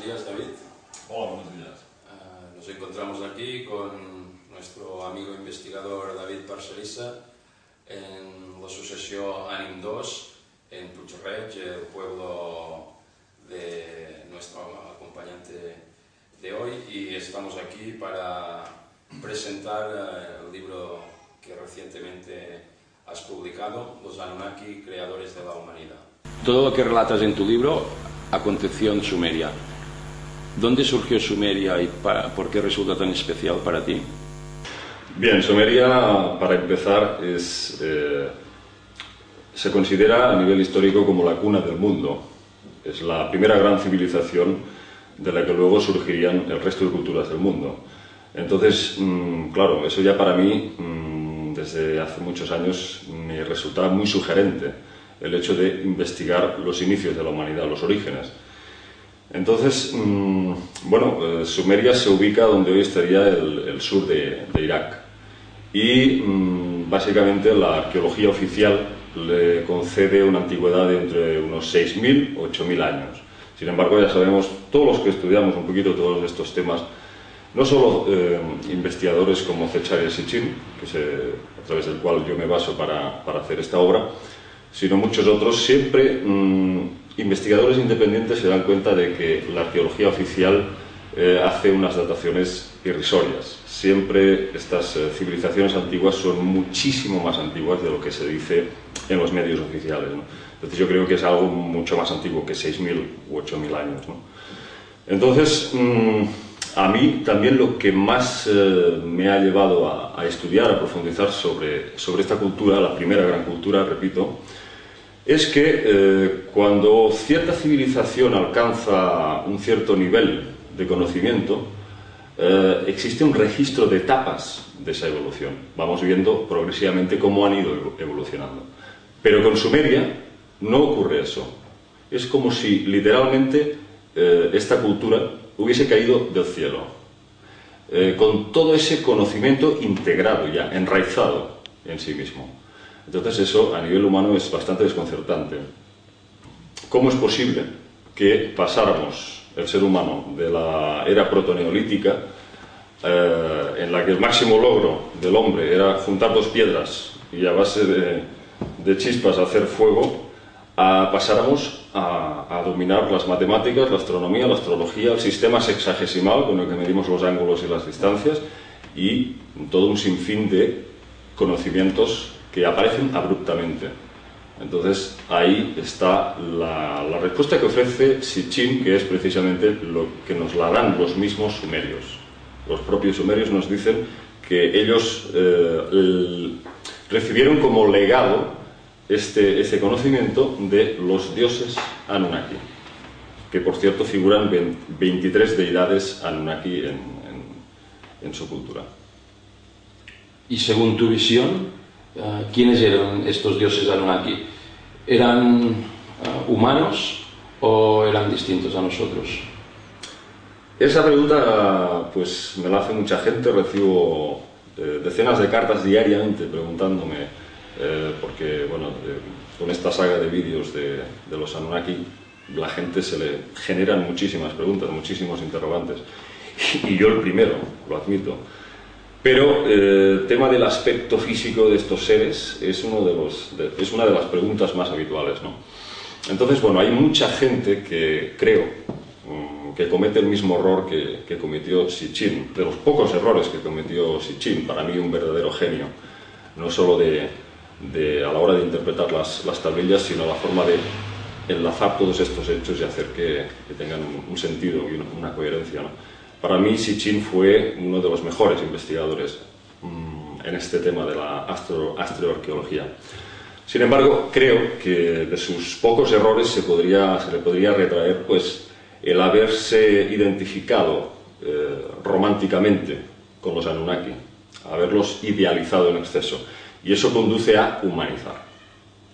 Buenos días, David. Hola, buenos días. Nos encontramos aquí con nuestro amigo investigador David Parcerisa en la sucesión Ànim 2 en Puig-reig, el pueblo de nuestro acompañante de hoy, y estamos aquí para presentar el libro que recientemente has publicado, Los Anunnaki, creadores de la humanidad. Todo lo que relatas en tu libro aconteció en Sumeria. ¿Dónde surgió Sumeria y por qué resulta tan especial para ti? Bien, Sumeria, para empezar, se considera a nivel histórico como la cuna del mundo. Es la primera gran civilización de la que luego surgirían el resto de culturas del mundo. Entonces, claro, eso ya para mí, desde hace muchos años, me resultaba muy sugerente el hecho de investigar los inicios de la humanidad, los orígenes. Entonces, bueno, Sumeria se ubica donde hoy estaría el sur de Irak, y básicamente la arqueología oficial le concede una antigüedad de entre unos 6.000 o 8.000 años. Sin embargo, ya sabemos, todos los que estudiamos un poquito todos estos temas, no solo investigadores como Zecharia Sitchin, a través del cual yo me baso para hacer esta obra, sino muchos otros, siempre investigadores independientes se dan cuenta de que la arqueología oficial hace unas dataciones irrisorias. Siempre estas civilizaciones antiguas son muchísimo más antiguas de lo que se dice en los medios oficiales, ¿no? Entonces yo creo que es algo mucho más antiguo que 6.000 u 8.000 años, ¿no? Entonces, a mí también lo que más me ha llevado a estudiar, a profundizar sobre esta cultura, la primera gran cultura, repito, es que cuando cierta civilización alcanza un cierto nivel de conocimiento, existe un registro de etapas de esa evolución. Vamos viendo progresivamente cómo han ido evolucionando. Pero con Sumeria no ocurre eso. Es como si literalmente esta cultura hubiese caído del cielo, con todo ese conocimiento integrado ya, enraizado en sí mismo. Entonces eso a nivel humano es bastante desconcertante. ¿Cómo es posible que pasáramos el ser humano de la era protoneolítica, en la que el máximo logro del hombre era juntar dos piedras y a base de chispas hacer fuego, pasáramos a dominar las matemáticas, la astronomía, la astrología, el sistema sexagesimal con el que medimos los ángulos y las distancias, y todo un sinfín de conocimientos que aparecen abruptamente? Entonces ahí está la respuesta que ofrece Sitchin, que es precisamente lo que nos la dan los mismos sumerios. Los propios sumerios nos dicen que ellos recibieron como legado este conocimiento de los dioses Anunnaki, que por cierto figuran 23 deidades Anunnaki en su cultura. Y según tu visión, ¿quiénes eran estos dioses Anunnaki? ¿Eran humanos o eran distintos a nosotros? Esa pregunta pues me la hace mucha gente. Recibo decenas de cartas diariamente preguntándome, porque bueno, con esta saga de vídeos de los Anunnaki, la gente se le generan muchísimas preguntas, muchísimos interrogantes, y yo el primero, lo admito. Pero el tema del aspecto físico de estos seres es una de las preguntas más habituales, ¿no? Entonces, bueno, hay mucha gente que creo que comete el mismo error que cometió Sitchin, de los pocos errores que cometió Sitchin, para mí un verdadero genio, no solo a la hora de interpretar las tablillas, sino la forma de enlazar todos estos hechos y hacer que tengan un sentido y una coherencia, ¿no? Para mí, Sitchin fue uno de los mejores investigadores en este tema de la astroarqueología. Sin embargo, creo que de sus pocos errores se le podría retraer pues, el haberse identificado románticamente con los Anunnaki, haberlos idealizado en exceso. Y eso conduce a humanizar.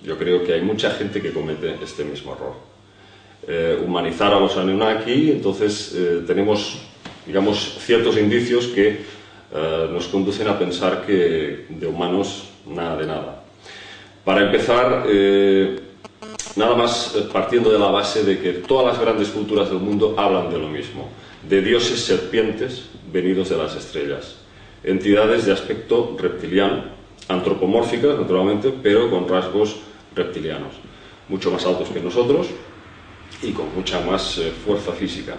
Yo creo que hay mucha gente que comete este mismo error. Humanizar a los Anunnaki, entonces tenemos, digamos, ciertos indicios que nos conducen a pensar que de humanos nada de nada. Para empezar, nada más partiendo de la base de que todas las grandes culturas del mundo hablan de lo mismo, de dioses serpientes venidos de las estrellas, entidades de aspecto reptiliano, antropomórficas naturalmente, pero con rasgos reptilianos, mucho más altos que nosotros y con mucha más fuerza física.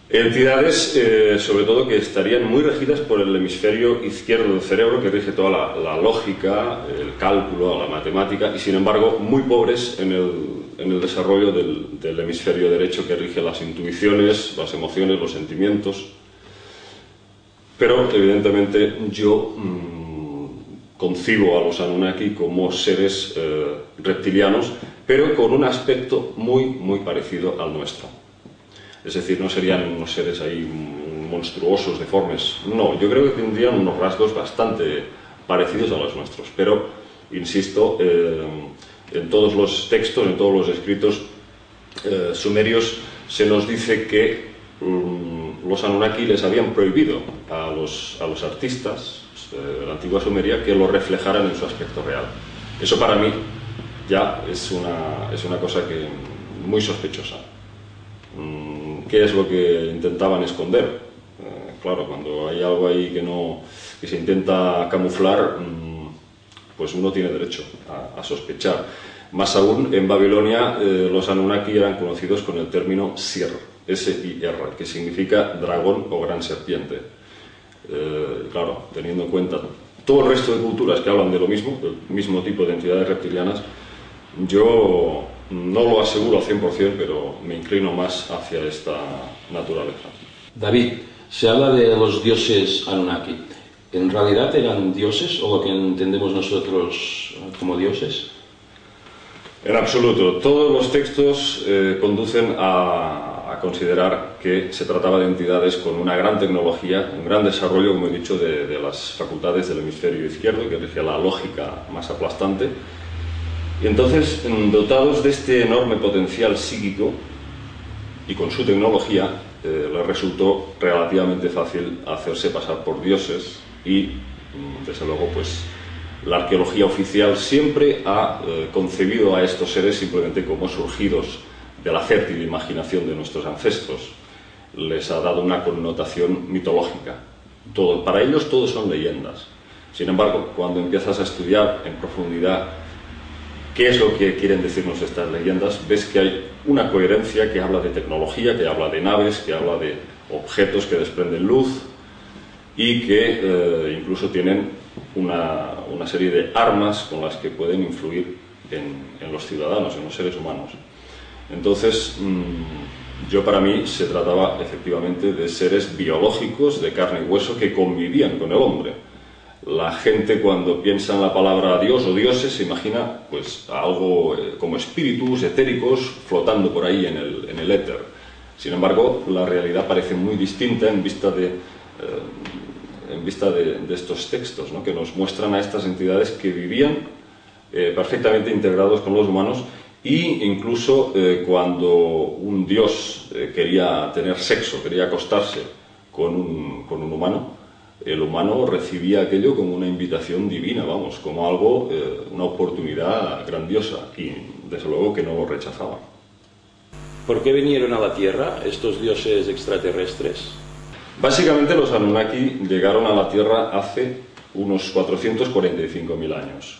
Entidades, sobre todo, que estarían muy regidas por el hemisferio izquierdo del cerebro, que rige toda la lógica, el cálculo, la matemática, y sin embargo muy pobres en el desarrollo del hemisferio derecho, que rige las intuiciones, las emociones, los sentimientos. Pero evidentemente yo concibo a los Anunnaki como seres reptilianos, pero con un aspecto muy parecido al nuestro. Es decir, no serían unos seres ahí monstruosos, deformes. No, yo creo que tendrían unos rasgos bastante parecidos a los nuestros. Pero, insisto, en todos los textos, en todos los escritos sumerios, se nos dice que los Anunnaki les habían prohibido a los artistas de la antigua Sumeria que lo reflejaran en su aspecto real. Eso para mí ya es una cosa muy sospechosa. ¿Qué es lo que intentaban esconder? Claro, cuando hay algo ahí que se intenta camuflar, pues uno tiene derecho a sospechar. Más aún, en Babilonia los Anunnaki eran conocidos con el término Sir, S-I-R, que significa dragón o gran serpiente. Claro, teniendo en cuenta todo el resto de culturas que hablan de lo mismo, del mismo tipo de entidades reptilianas, yo no lo aseguro al 100%, pero me inclino más hacia esta naturaleza. David, se habla de los dioses Anunnaki. ¿En realidad eran dioses o lo que entendemos nosotros como dioses? En absoluto. Todos los textos conducen a considerar que se trataba de entidades con una gran tecnología, un gran desarrollo, como he dicho, de las facultades del hemisferio izquierdo, que rige la lógica más aplastante. Y entonces, dotados de este enorme potencial psíquico y con su tecnología, les resultó relativamente fácil hacerse pasar por dioses y, desde luego, pues la arqueología oficial siempre ha concebido a estos seres simplemente como surgidos de la fértil imaginación de nuestros ancestros. Les ha dado una connotación mitológica. Para ellos todos son leyendas. Sin embargo, cuando empiezas a estudiar en profundidad qué es lo que quieren decirnos estas leyendas, ves que hay una coherencia que habla de tecnología, que habla de naves, que habla de objetos que desprenden luz y que incluso tienen una serie de armas con las que pueden influir en los ciudadanos, en los seres humanos. Entonces, para mí se trataba efectivamente de seres biológicos, de carne y hueso, que convivían con el hombre. La gente, cuando piensa en la palabra Dios o dioses, se imagina pues algo como espíritus etéricos flotando por ahí en el éter. Sin embargo, la realidad parece muy distinta en vista de estos textos, ¿no?, que nos muestran a estas entidades que vivían perfectamente integrados con los humanos, e incluso cuando un dios quería tener sexo, quería acostarse con un humano, el humano recibía aquello como una invitación divina, vamos, como algo, una oportunidad grandiosa, y desde luego que no lo rechazaban. ¿Por qué vinieron a la Tierra estos dioses extraterrestres? Básicamente los Anunnaki llegaron a la Tierra hace unos 445.000 años.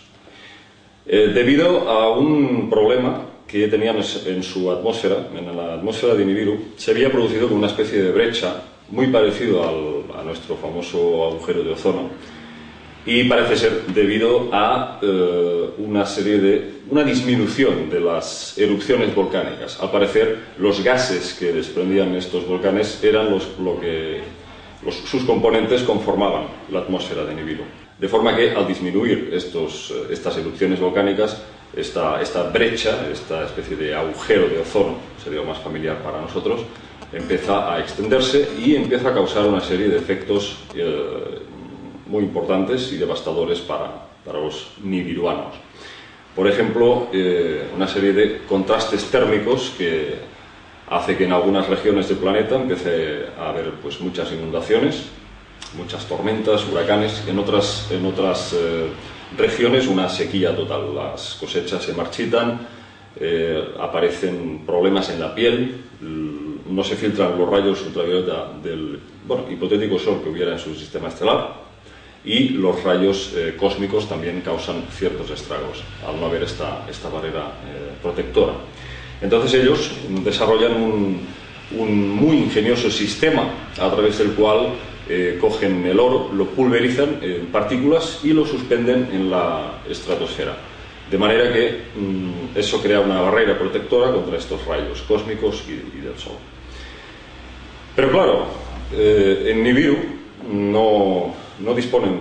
Debido a un problema que tenían en su atmósfera, en la atmósfera de Nibiru, se había producido una especie de brecha muy parecido a nuestro famoso agujero de ozono, y parece ser debido a una disminución de las erupciones volcánicas. Al parecer, los gases que desprendían estos volcanes eran sus componentes conformaban la atmósfera de Nibiru. De forma que, al disminuir estas erupciones volcánicas, esta brecha, esta especie de agujero de ozono, sería lo más familiar para nosotros, empieza a extenderse y empieza a causar una serie de efectos muy importantes y devastadores para los nibiruanos. Por ejemplo, una serie de contrastes térmicos que hace que en algunas regiones del planeta empiece a haber pues muchas inundaciones, muchas tormentas, huracanes. En otras regiones una sequía total. Las cosechas se marchitan, aparecen problemas en la piel, no se filtran los rayos ultravioleta del hipotético Sol que hubiera en su sistema estelar, y los rayos cósmicos también causan ciertos estragos al no haber esta barrera protectora. Entonces ellos desarrollan un muy ingenioso sistema a través del cual cogen el oro, lo pulverizan en partículas y lo suspenden en la estratosfera. De manera que eso crea una barrera protectora contra estos rayos cósmicos y del Sol. Pero claro, en Nibiru no disponen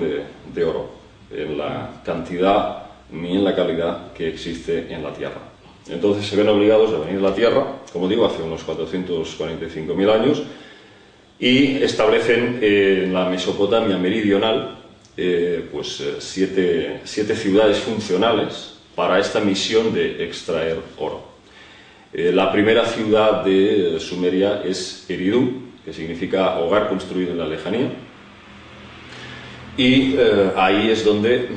de oro en la cantidad ni en la calidad que existe en la Tierra. Entonces se ven obligados a venir a la Tierra, como digo, hace unos 445.000 años, y establecen en la Mesopotamia meridional siete ciudades funcionales para esta misión de extraer oro. La primera ciudad de Sumeria es Eridu, que significa hogar construido en la lejanía, y ahí es donde,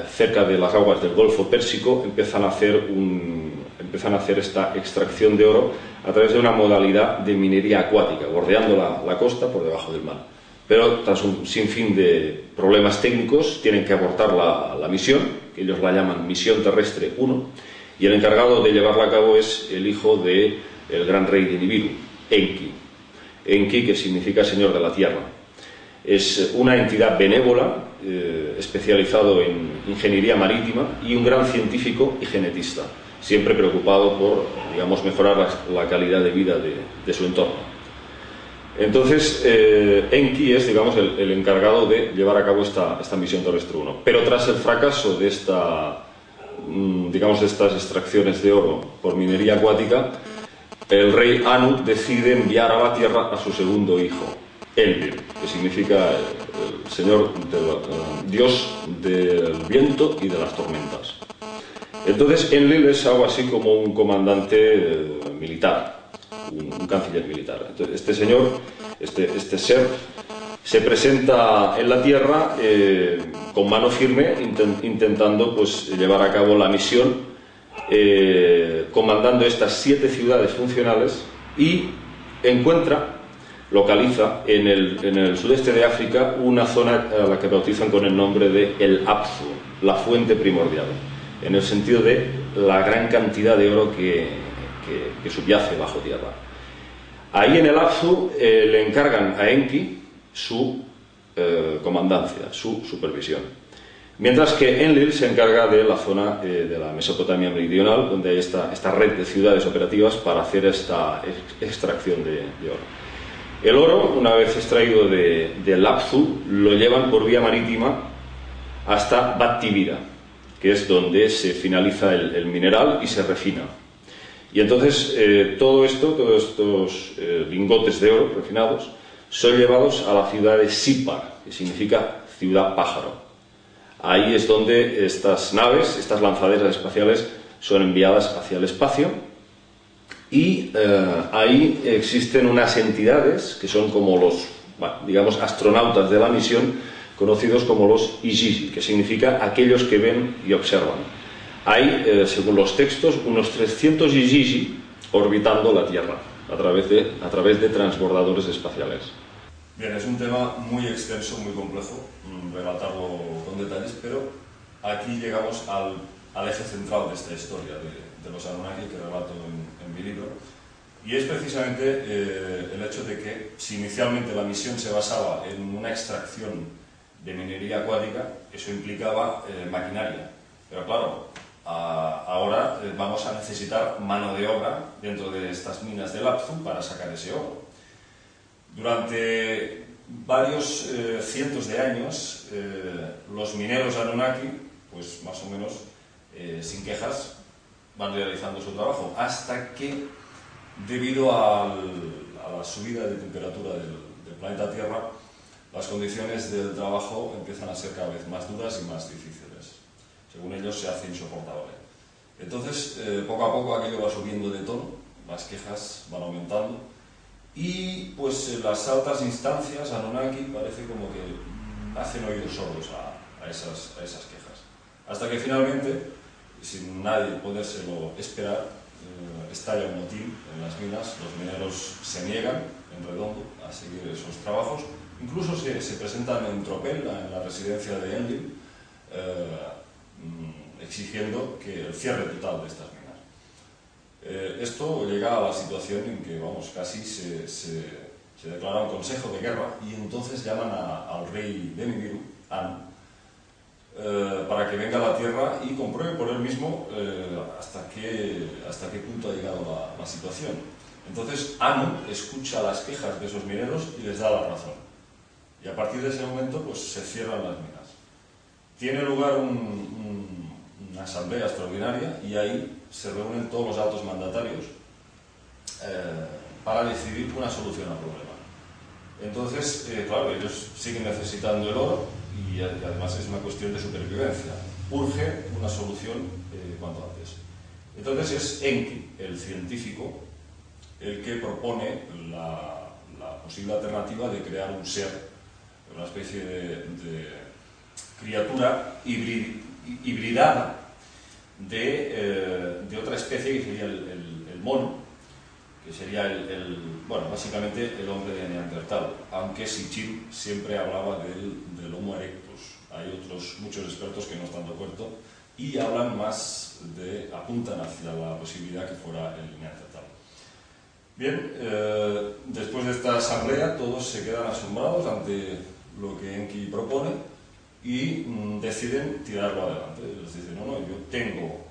cerca de las aguas del Golfo Pérsico, empiezan a hacer esta extracción de oro a través de una modalidad de minería acuática, bordeando la costa por debajo del mar. Pero tras un sinfín de problemas técnicos tienen que abortar la misión, que ellos la llaman Misión Terrestre 1, y el encargado de llevarla a cabo es el hijo del gran rey de Nibiru, Enki. Enki, que significa Señor de la Tierra. Es una entidad benévola, especializado en ingeniería marítima, y un gran científico y genetista, siempre preocupado por, digamos, mejorar la calidad de vida de su entorno. Entonces, Enki es, digamos, el encargado de llevar a cabo esta misión terrestre 1. Pero tras el fracaso de estas extracciones de oro por minería acuática, el rey Anu decide enviar a la Tierra a su segundo hijo, Enlil, que significa el señor dios del viento y de las tormentas. Entonces Enlil es algo así como un comandante militar, un canciller militar. Entonces, este señor, este ser, se presenta en la Tierra con mano firme, intentando llevar a cabo la misión, comandando estas 7 ciudades funcionales, y localiza en el sudeste de África una zona a la que bautizan con el nombre de El Apsu, la fuente primordial, en el sentido de la gran cantidad de oro que subyace bajo tierra. Ahí en el Apsu le encargan a Enki su comandancia, su supervisión. Mientras que Enlil se encarga de la zona de la Mesopotamia meridional, donde hay esta red de ciudades operativas para hacer esta extracción de oro. El oro, una vez extraído del Apsu, lo llevan por vía marítima hasta Battivira, que es donde se finaliza el mineral y se refina. Y entonces todos estos lingotes de oro refinados son llevados a la ciudad de Sipar, que significa ciudad pájaro. Ahí es donde estas naves, estas lanzaderas espaciales, son enviadas hacia el espacio, y ahí existen unas entidades que son como los, digamos, astronautas de la misión, conocidos como los Igigi, que significa aquellos que ven y observan. Hay, según los textos, unos 300 Igigi orbitando la Tierra a través de transbordadores espaciales. Bien, es un tema muy extenso, muy complejo, relatarlo con detalles, pero aquí llegamos al eje central de esta historia de los Anunnaki que relato en mi libro, y es precisamente el hecho de que si inicialmente la misión se basaba en una extracción de minería acuática, eso implicaba maquinaria, pero claro, ahora vamos a necesitar mano de obra dentro de estas minas del Apsu para sacar ese oro. Durante varios cientos de años, los mineros Anunnaki, pues más o menos sin quejas, van realizando su trabajo, hasta que, debido a la subida de temperatura del planeta Tierra, las condiciones del trabajo empiezan a ser cada vez más duras y más difíciles. Según ellos, se hace insoportable. Entonces, poco a poco aquello va subiendo de tono, las quejas van aumentando, y pues las altas instancias Anunnaki parece como que hacen oídos sordos a esas quejas. Hasta que finalmente, sin nadie podérselo esperar, estalla un motín en las minas, los mineros se niegan en redondo a seguir esos trabajos, incluso se presentan en tropel en la residencia de Enlil, exigiendo que el cierre total de estas minas. Esto llega a la situación en que, vamos, casi se declara un consejo de guerra y entonces llaman al rey de Nibiru, Anu, para que venga a la tierra y compruebe por él mismo hasta qué punto ha llegado la situación. Entonces Anu escucha las quejas de esos mineros y les da la razón. Y a partir de ese momento pues se cierran las minas. Tiene lugar una asamblea extraordinaria y ahí se reúnen todos los altos mandatarios para decidir una solución al problema. Entonces, claro, ellos siguen necesitando el oro y además es una cuestión de supervivencia. Urge una solución cuanto antes. Entonces es Enki, el científico, el que propone la posible alternativa de crear un ser, una especie de criatura hibridada de otra especie que sería el mono, que sería bueno, básicamente el hombre de Neandertal, aunque Sitchin siempre hablaba del Homo erectus. Hay muchos expertos que no están de acuerdo y hablan más apuntan hacia la posibilidad que fuera el Neandertal. Bien, después de esta asamblea todos se quedan asombrados ante lo que Enki propone y deciden tirarlo adelante. Les dicen, no, yo tengo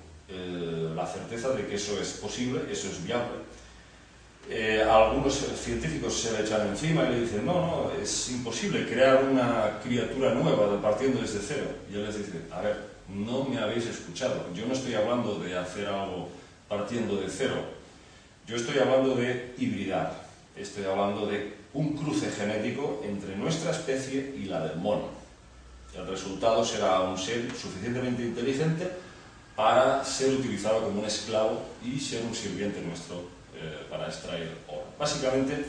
la certeza de que eso es posible, eso es viable. Algunos científicos se le echan encima y le dicen, no, es imposible crear una criatura nueva partiendo desde cero. Y él les dice, a ver, no me habéis escuchado, yo no estoy hablando de hacer algo partiendo de cero, yo estoy hablando de hibridar, estoy hablando de un cruce genético entre nuestra especie y la del mono. El resultado será un ser suficientemente inteligente para ser utilizado como un esclavo y ser un sirviente nuestro para extraer oro. Básicamente,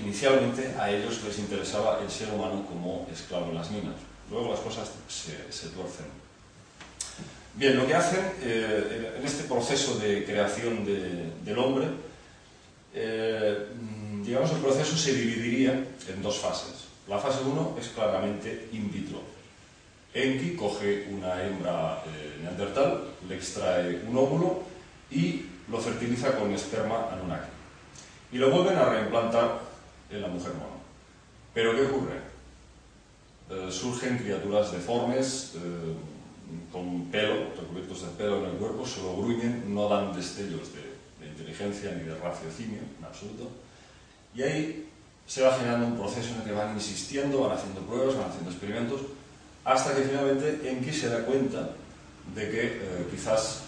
inicialmente a ellos les interesaba el ser humano como esclavo en las minas. Luego las cosas se tuercen. Bien, lo que hacen en este proceso de creación del hombre, digamos, el proceso se dividiría en dos fases. La fase 1 es claramente in vitro. Enki coge una hembra neandertal, le extrae un óvulo y lo fertiliza con esperma Anunnaki. Y lo vuelven a reimplantar en la mujer mono. Pero ¿qué ocurre? Surgen criaturas deformes, con pelo, recubiertos de pelo en el cuerpo, solo gruñen, no dan destellos de inteligencia ni de raciocinio en absoluto. Y ahí se va generando un proceso en el que van insistiendo, van haciendo pruebas, van haciendo experimentos, hasta que finalmente Enki se da cuenta de que quizás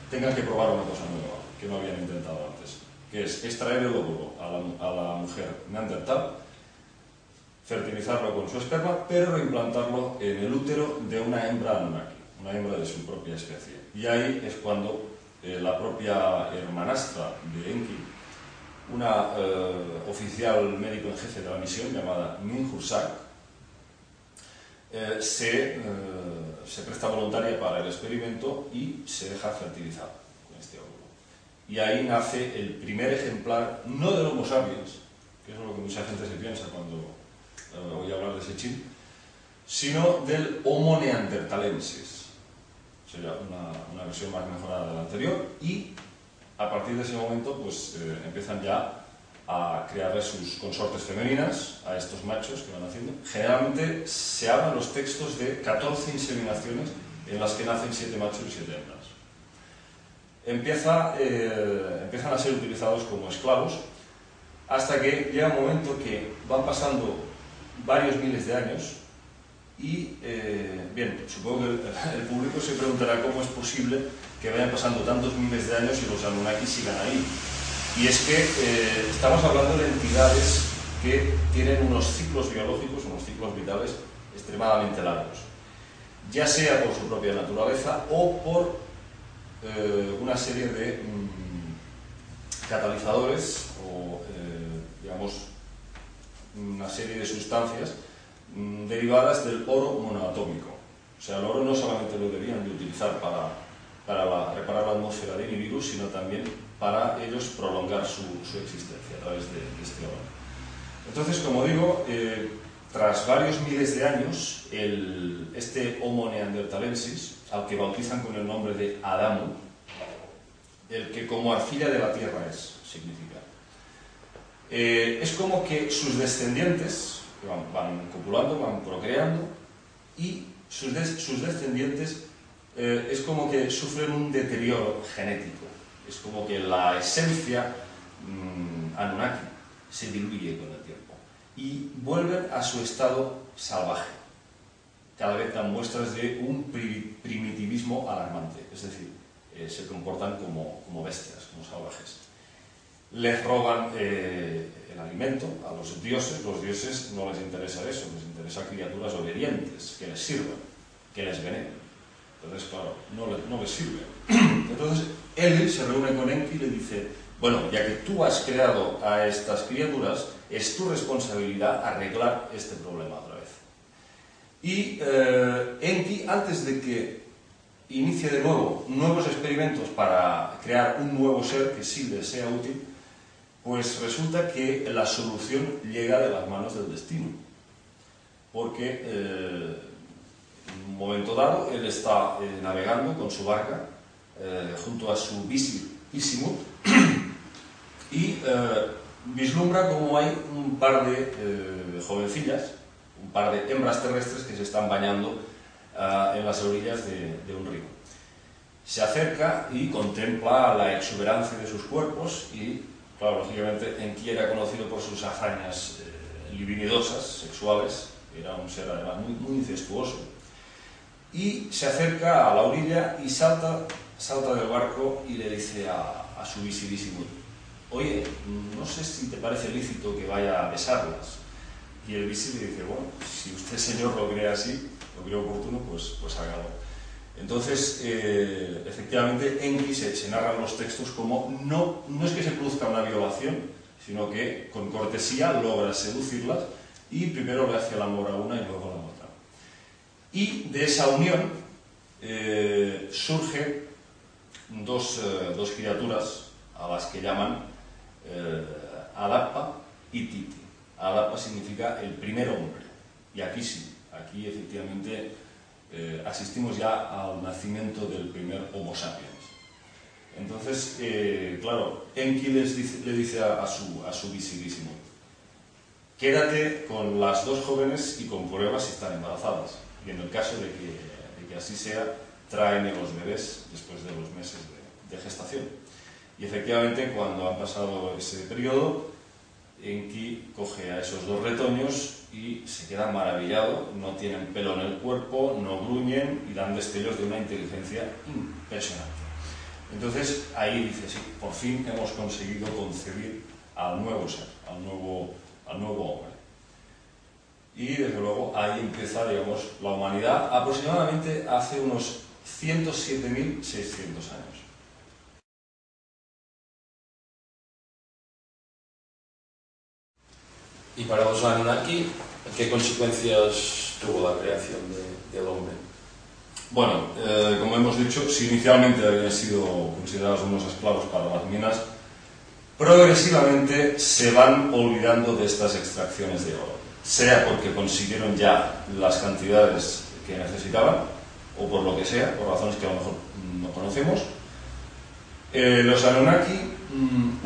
tengan que probar una cosa nueva, que no habían intentado antes, que es extraer el óvulo a la mujer neandertal, fertilizarlo con su esperma, pero reimplantarlo en el útero de una hembra Anunnaki, una hembra de su propia especie. Y ahí es cuando la propia hermanastra de Enki, una oficial médico en jefe de la misión llamada Ninhursag, se presta voluntaria para el experimento y se deja fertilizar con este óvulo. Y ahí nace el primer ejemplar, no del Homo sapiens, que es lo que mucha gente se piensa cuando oye hablar de Sitchin, sino del Homo neanderthalensis. Sería una versión más mejorada de la anterior y a partir de ese momento pues empiezan ya a crearle sus consortes femeninas a estos machos que van haciendo. Generalmente se hablan los textos de 14 inseminaciones en las que nacen 7 machos y 7 hembras. Empiezan a ser utilizados como esclavos hasta que llega un momento que van pasando varios miles de años y, bien, supongo que el público se preguntará cómo es posible que vayan pasando tantos miles de años y los Anunnaki sigan ahí. Y es que estamos hablando de entidades que tienen unos ciclos biológicos, unos ciclos vitales extremadamente largos, ya sea por su propia naturaleza o por una serie de catalizadores o, digamos, una serie de sustancias derivadas del oro monoatómico. O sea, el oro no solamente lo debían de utilizar para reparar la atmósfera de Nibiru, sino también para ellos prolongar su existencia a través de este oro. Entonces, como digo, tras varios miles de años, este Homo neanderthalensis, al que bautizan con el nombre de Adamu, el que como arcilla de la tierra significa. Es como que sus descendientes van copulando, van procreando, y sus descendientes es como que sufren un deterioro genético. Es como que la esencia Anunnaki se diluye con el tiempo y vuelven a su estado salvaje. Cada vez dan muestras de un primitivismo alarmante, es decir, se comportan como bestias, como salvajes. Les roban el alimento a los dioses no les interesa eso, les interesa criaturas obedientes, que les sirvan, que les veneren. Entonces, claro, no les sirve. Entonces, él se reúne con Enki y le dice, bueno, ya que tú has creado a estas criaturas, es tu responsabilidad arreglar este problema otra vez. Y Enki, antes de que inicie de nuevo nuevos experimentos para crear un nuevo ser que sí le sea útil, pues resulta que la solución llega de las manos del destino. Porque en un momento dado él está navegando con su barca junto a su Visimut y vislumbra como hay un par de jovencillas, un par de hembras terrestres que se están bañando en las orillas de un río. Se acerca y contempla la exuberancia de sus cuerpos y, claro, lógicamente, Enki era conocido por sus hazañas libidinosas, sexuales, era un ser además muy incestuoso. Y se acerca a la orilla y salta del barco y le dice a su Visimut, oye, no sé si te parece lícito que vaya a besarlas. Y el Visi le dice, bueno, si usted, señor, lo cree así, lo cree oportuno, pues hágalo. Entonces, efectivamente, Enki se narran los textos como no es que se produzca una violación, sino que con cortesía logra seducirlas y primero le hace el amor a una y luego a la otra. Y de esa unión surgen dos criaturas a las que llaman Adapa y Titi. Adapa significa el primer hombre. Y aquí sí, aquí efectivamente asistimos ya al nacimiento del primer Homo sapiens. Entonces, claro, Enki le dice a su Visimut, quédate con las dos jóvenes y comprueba si están embarazadas. Y en el caso de que así sea, tráeme los bebés después de los meses de gestación. Y efectivamente, cuando han pasado ese periodo, Enki coge a esos dos retoños y se queda maravillado, no tienen pelo en el cuerpo, no gruñen y dan destellos de una inteligencia impresionante. Entonces ahí dice, sí, por fin hemos conseguido concebir al nuevo ser, al nuevo hombre. Y desde luego ahí empieza, digamos, la humanidad aproximadamente hace unos 107.600 años. Y para los Anunnaki, ¿qué consecuencias tuvo la creación del hombre? Bueno, como hemos dicho, si inicialmente habían sido considerados unos esclavos para las minas, progresivamente se van olvidando de estas extracciones de oro, sea porque consiguieron ya las cantidades que necesitaban, o por lo que sea, por razones que a lo mejor no conocemos. Los Anunnaki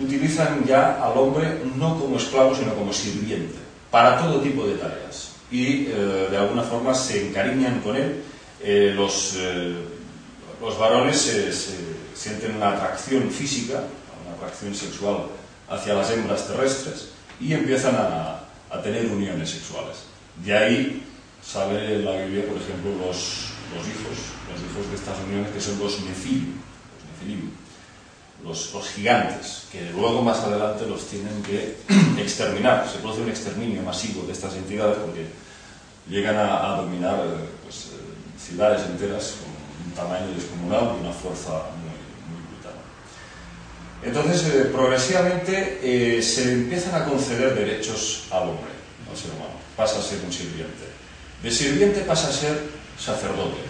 utilizan ya al hombre no como esclavo, sino como sirviente, para todo tipo de tareas. Y de alguna forma se encariñan con él. Los varones sienten una atracción física, una atracción sexual hacia las hembras terrestres y empiezan a tener uniones sexuales. De ahí sale en la Biblia, por ejemplo, los hijos de estas uniones, que son los Nefilim, los gigantes, que luego más adelante los tienen que exterminar. Se produce un exterminio masivo de estas entidades porque llegan a dominar ciudades enteras con un tamaño descomunal y una fuerza muy brutal. Entonces, progresivamente se empiezan a conceder derechos al hombre, al ser humano. Pasa a ser un sirviente. De sirviente pasa a ser sacerdote,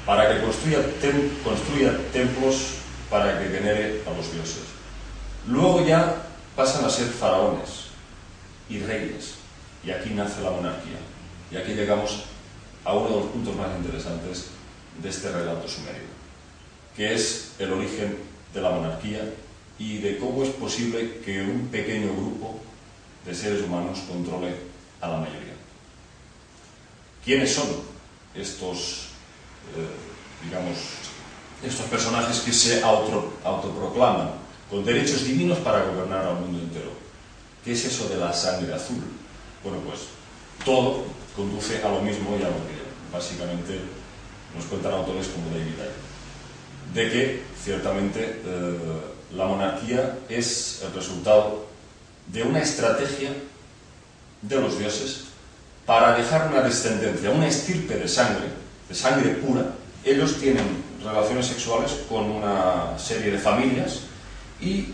para que construya templos para que venere a los dioses. Luego ya pasan a ser faraones y reyes, y aquí nace la monarquía. Y aquí llegamos a uno de los puntos más interesantes de este relato sumerio, que es el origen de la monarquía y de cómo es posible que un pequeño grupo de seres humanos controle a la mayoría. ¿Quiénes son estos, estos personajes que se autoproclaman con derechos divinos para gobernar al mundo entero? ¿Qué es eso de la sangre azul? Bueno, pues todo conduce a lo mismo y a lo que básicamente nos cuentan autores como David Icke, de que ciertamente la monarquía es el resultado de una estrategia de los dioses para dejar una descendencia, una estirpe de sangre pura. Ellos tienen relaciones sexuales con una serie de familias y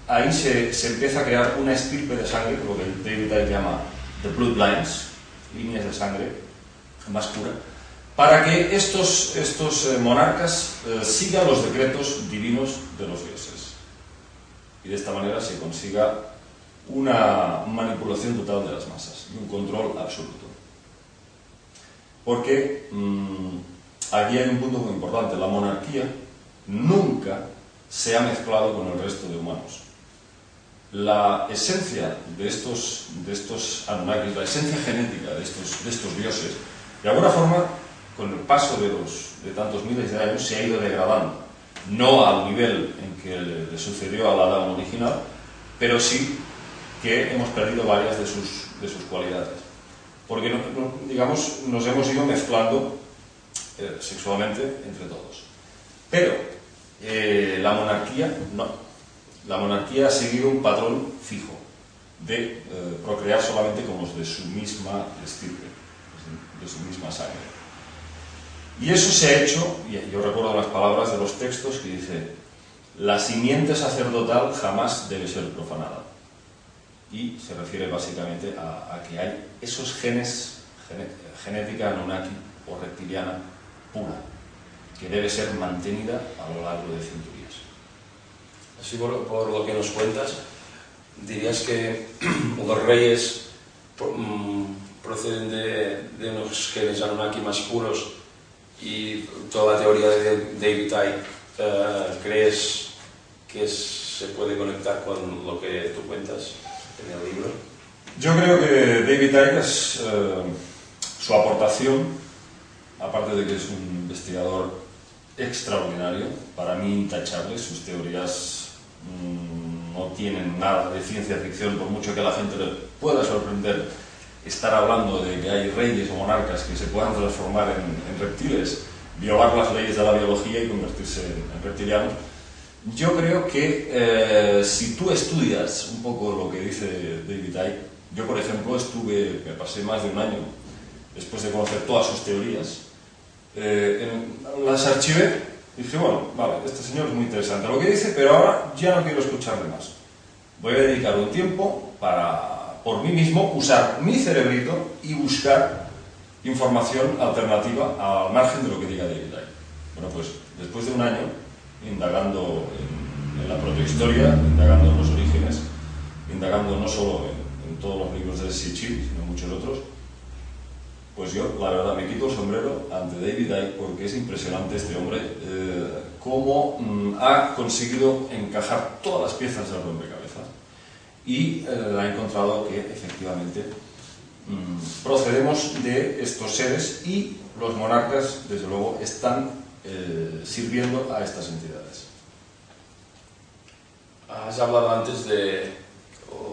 ahí se empieza a crear una estirpe de sangre, lo que David Icke llama the bloodlines, líneas de sangre más pura, para que estos monarcas sigan los decretos divinos de los dioses. Y de esta manera se consiga una manipulación total de las masas y un control absoluto. Porque aquí hay un punto muy importante: la monarquía nunca se ha mezclado con el resto de humanos. La esencia de estos Anunnakis, la esencia genética de estos dioses, de alguna forma, con el paso de tantos miles de años, se ha ido degradando. No al nivel en que le sucedió al Adán original, pero sí que hemos perdido varias de sus cualidades. Porque, digamos, nos hemos ido mezclando sexualmente entre todos. Pero la monarquía no. La monarquía ha seguido un patrón fijo de procrear solamente con los de su misma estirpe, de su misma sangre. Y eso se ha hecho, y yo recuerdo las palabras de los textos que dice: la simiente sacerdotal jamás debe ser profanada. Y se refiere básicamente a que hay esos genes, genética Anunnaki o reptiliana pura, que debe ser mantenida a lo largo de centurias. Así por lo que nos cuentas, dirías que los reyes proceden de unos genes Anunnaki más puros, y toda la teoría de David Icke, ¿crees que se puede conectar con lo que tú cuentas en el libro? Yo creo que David Icke es su aportación, aparte de que es un investigador extraordinario, para mí intachable. Sus teorías no tienen nada de ciencia ficción, por mucho que a la gente le pueda sorprender estar hablando de que hay reyes o monarcas que se puedan transformar en reptiles, violar las leyes de la biología y convertirse en reptilianos. Yo creo que si tú estudias un poco lo que dice David Icke, yo por ejemplo me pasé más de un año después de conocer todas sus teorías, las archivé. Dije, bueno, vale, este señor es muy interesante lo que dice, pero ahora ya no quiero escucharle más. Voy a dedicar un tiempo para, por mí mismo, usar mi cerebrito y buscar información alternativa al margen de lo que diga David Icke. Bueno, pues después de un año indagando en la protohistoria, indagando en los orígenes, indagando no solo en todos los libros de Sitchin, sino muchos otros, pues yo, la verdad, me quito el sombrero ante David Icke, porque es impresionante este hombre, cómo ha conseguido encajar todas las piezas del rompecabezas y ha encontrado que efectivamente procedemos de estos seres, y los monarcas, desde luego, están sirviendo a estas entidades. Has hablado antes de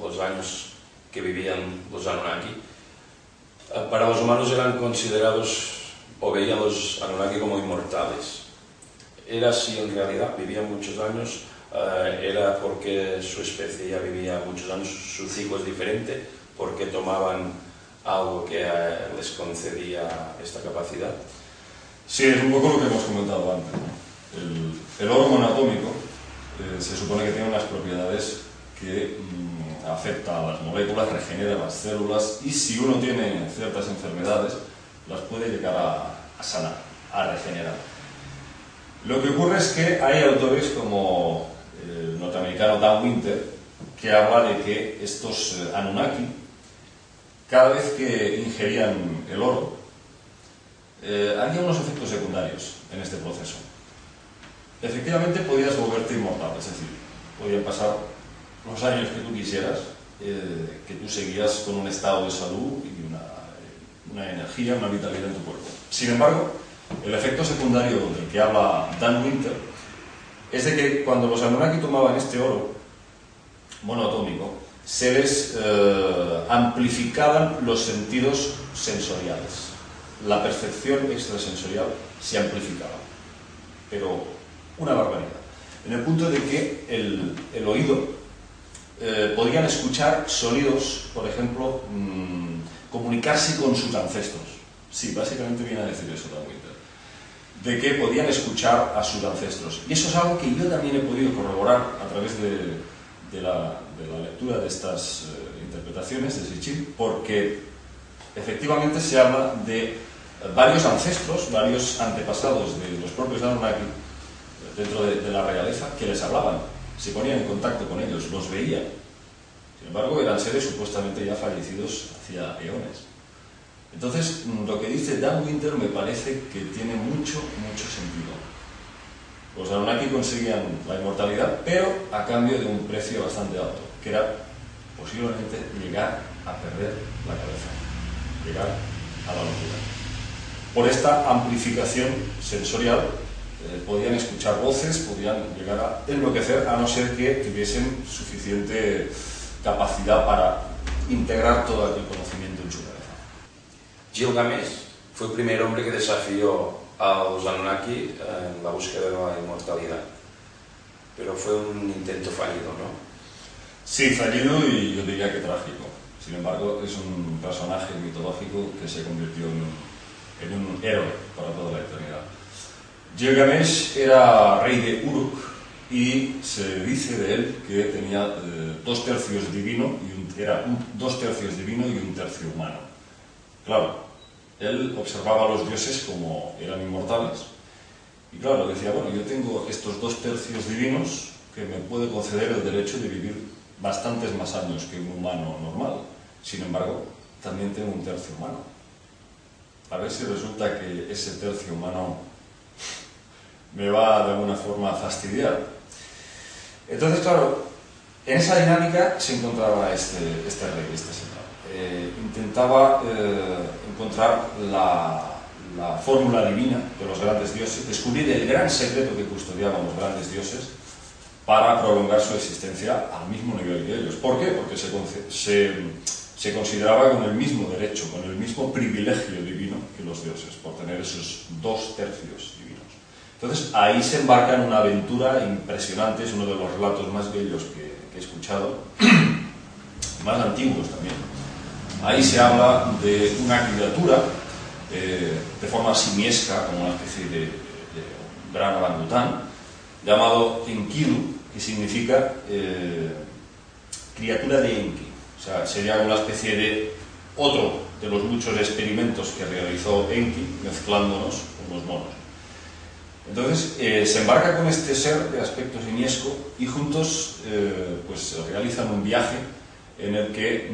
los años que vivían los Anunnaki. Para los humanos eran considerados, o veían los Anunnaki como inmortales. ¿Era así en realidad? ¿Vivían muchos años? ¿Era porque su especie ya vivía muchos años, su ciclo es diferente, porque tomaban algo que les concedía esta capacidad? Sí, es un poco lo que hemos comentado antes, ¿no? El órgano anatómico se supone que tiene unas propiedades que afecta a las moléculas, regenera las células, y si uno tiene ciertas enfermedades, las puede llegar sanar, a regenerar. Lo que ocurre es que hay autores como el norteamericano Dan Winter, que habla de que estos Anunnaki, cada vez que ingerían el oro, había unos efectos secundarios en este proceso. Efectivamente podías volverte inmortal, es decir, podían pasar los años que tú quisieras, que tú seguías con un estado de salud y una energía, una vitalidad en tu cuerpo. Sin embargo, el efecto secundario del que habla Dan Winter es de que cuando los Anunnaki tomaban este oro monoatómico, se les amplificaban los sentidos sensoriales. La percepción extrasensorial se amplificaba, pero una barbaridad. En el punto de que el oído podían escuchar sonidos, por ejemplo, comunicarse con sus ancestros. Sí, básicamente viene a decir eso Dan Winter, de que podían escuchar a sus ancestros. Y eso es algo que yo también he podido corroborar a través de la lectura de estas interpretaciones de Sitchin, porque efectivamente se habla de varios ancestros, varios antepasados de los propios Anunnaki dentro de la realeza, que les hablaban, se ponían en contacto con ellos, los veían. Sin embargo, eran seres supuestamente ya fallecidos hacía eones. Entonces, lo que dice Dan Winter me parece que tiene mucho sentido. Los Anunnaki conseguían la inmortalidad, pero a cambio de un precio bastante alto, que era posiblemente llegar a perder la cabeza, llegar a la locura. Por esta amplificación sensorial, podían escuchar voces, podían llegar a enloquecer, a no ser que tuviesen suficiente capacidad para integrar todo aquel conocimiento en su cabeza. Gilgamesh fue el primer hombre que desafió a los Anunnaki en la búsqueda de la inmortalidad, pero fue un intento fallido, ¿no? Sí, fallido y yo diría que trágico. Sin embargo, es un personaje mitológico que se convirtió en un héroe para toda la eternidad. Gilgamesh era rey de Uruk y se dice de él que tenía 2 tercios divino era 2 tercios divino y 1 tercio humano. Claro, él observaba a los dioses como eran inmortales y claro, decía, bueno, yo tengo estos 2 tercios divinos que me puede conceder el derecho de vivir bastantes más años que un humano normal. Sin embargo, también tengo 1 tercio humano. A ver si resulta que ese tercio humano me va de alguna forma a fastidiar. Entonces, claro, en esa dinámica se encontraba este rey, este señor. Intentaba encontrar la fórmula divina de los grandes dioses, descubrir el gran secreto que custodiaban los grandes dioses para prolongar su existencia al mismo nivel que ellos. ¿Por qué? Porque se consideraba con el mismo derecho, con el mismo privilegio divino que los dioses, por tener esos 2 tercios divinos. Entonces, ahí se embarca en una aventura impresionante, es uno de los relatos más bellos que he escuchado, más antiguos también. Ahí se habla de una criatura de forma simiesca, como una especie de gran orangután, llamado Enkidu, que significa criatura de Enki. O sea, sería una especie de otro de los muchos experimentos que realizó Enki, mezclándonos con los monos. Entonces, se embarca con este ser de aspecto simiesco y juntos pues realizan un viaje en el que